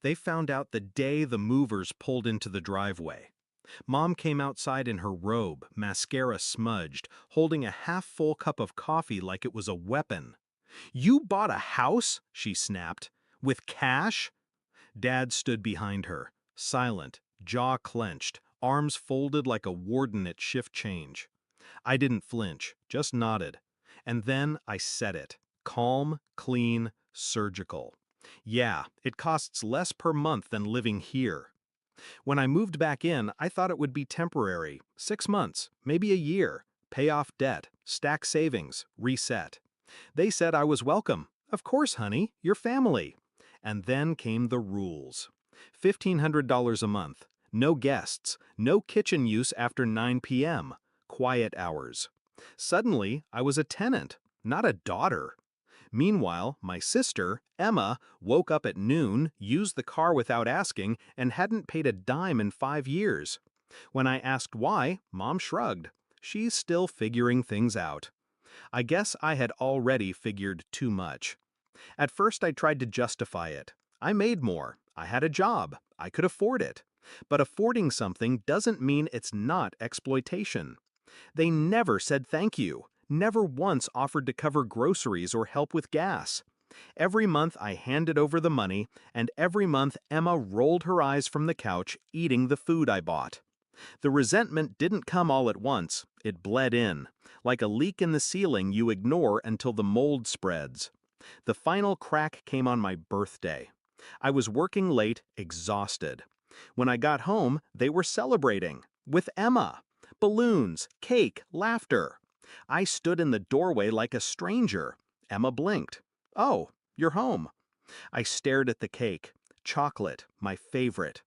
They found out the day the movers pulled into the driveway. Mom came outside in her robe, mascara smudged, holding a half-full cup of coffee like it was a weapon. "You bought a house?" she snapped. "With cash?" Dad stood behind her, silent, jaw clenched, arms folded like a warden at shift change. I didn't flinch, just nodded. And then I said it. Calm, clean, surgical. "Yeah, it costs less per month than living here." When I moved back in, I thought it would be temporary, 6 months, maybe a year, pay off debt, stack savings, reset. They said I was welcome. "Of course, honey, your family." And then came the rules. $1,500 a month, no guests, no kitchen use after 9 p.m., quiet hours. Suddenly, I was a tenant, not a daughter. Meanwhile, my sister, Emma, woke up at noon, used the car without asking, and hadn't paid a dime in 5 years. When I asked why, Mom shrugged. She's still figuring things out. I guess I had already figured too much. At first I tried to justify it. I made more. I had a job. I could afford it. But affording something doesn't mean it's not exploitation. They never said thank you, never once offered to cover groceries or help with gas. Every month I handed over the money, and every month Emma rolled her eyes from the couch eating the food I bought. The resentment didn't come all at once, it bled in, like a leak in the ceiling you ignore until the mold spreads. The final crack came on my birthday. I was working late, exhausted. When I got home, they were celebrating. With Emma. Balloons, cake, laughter. I stood in the doorway like a stranger. Emma blinked. "Oh, you're home." I stared at the cake. Chocolate, my favorite.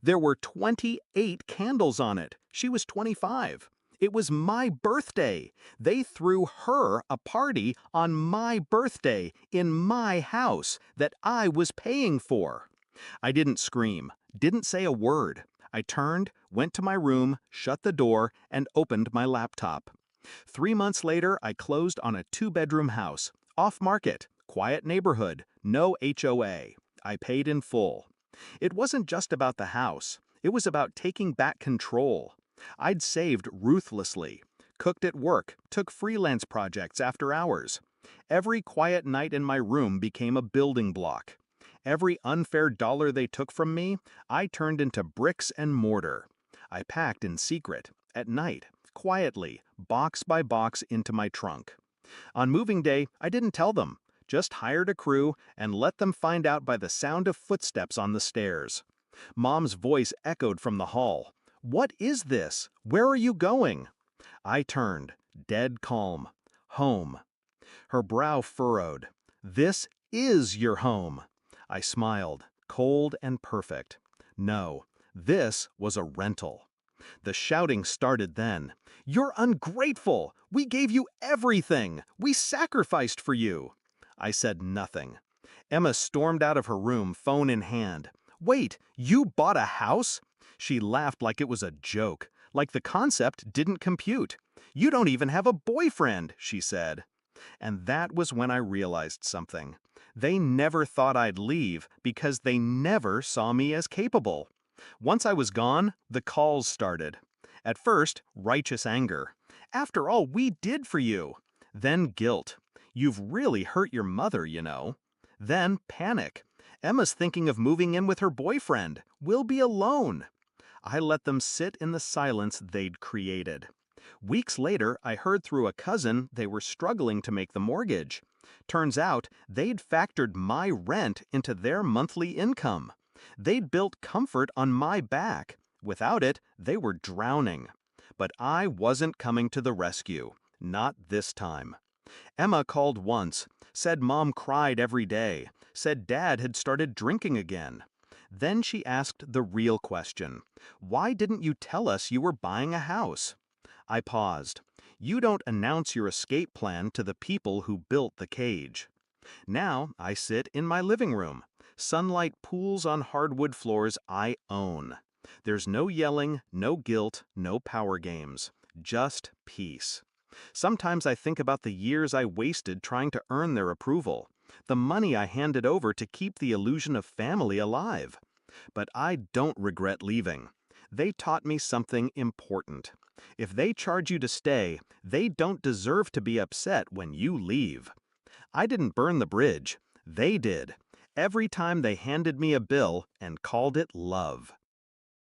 There were 28 candles on it. She was 25. It was my birthday. They threw her a party on my birthday in my house that I was paying for. I didn't scream, didn't say a word. I turned, went to my room, shut the door, and opened my laptop. 3 months later, I closed on a 2-bedroom house, off-market, quiet neighborhood, no HOA. I paid in full. It wasn't just about the house. It was about taking back control. I'd saved ruthlessly, cooked at work, took freelance projects after hours. Every quiet night in my room became a building block. Every unfair dollar they took from me, I turned into bricks and mortar. I packed in secret, at night, quietly, box by box into my trunk. On moving day, I didn't tell them, just hired a crew and let them find out by the sound of footsteps on the stairs. Mom's voice echoed from the hall. "What is this? Where are you going?" I turned, dead calm. Home. Her brow furrowed. "This is your home." I smiled, cold and perfect. No, this was a rental. The shouting started then. "You're ungrateful! We gave you everything! We sacrificed for you!" I said nothing. Emma stormed out of her room, phone in hand. "Wait, you bought a house?" She laughed like it was a joke, like the concept didn't compute. "You don't even have a boyfriend," she said. And that was when I realized something. They never thought I'd leave because they never saw me as capable. Once I was gone, the calls started. At first, righteous anger. "After all we did for you." Then guilt. "You've really hurt your mother, you know." Then panic. "Emma's thinking of moving in with her boyfriend. We'll be alone." I let them sit in the silence they'd created. Weeks later, I heard through a cousin they were struggling to make the mortgage. Turns out, they'd factored my rent into their monthly income. They'd built comfort on my back. Without it, they were drowning. But I wasn't coming to the rescue. Not this time. Emma called once, said Mom cried every day, said Dad had started drinking again. Then she asked the real question. "Why didn't you tell us you were buying a house?" I paused. You don't announce your escape plan to the people who built the cage. Now I sit in my living room. Sunlight pools on hardwood floors I own. There's no yelling, no guilt, no power games. Just peace. Sometimes I think about the years I wasted trying to earn their approval. the money I handed over to keep the illusion of family alive. But I don't regret leaving. They taught me something important. If they charge you to stay, they don't deserve to be upset when you leave. I didn't burn the bridge. They did. Every time they handed me a bill and called it love.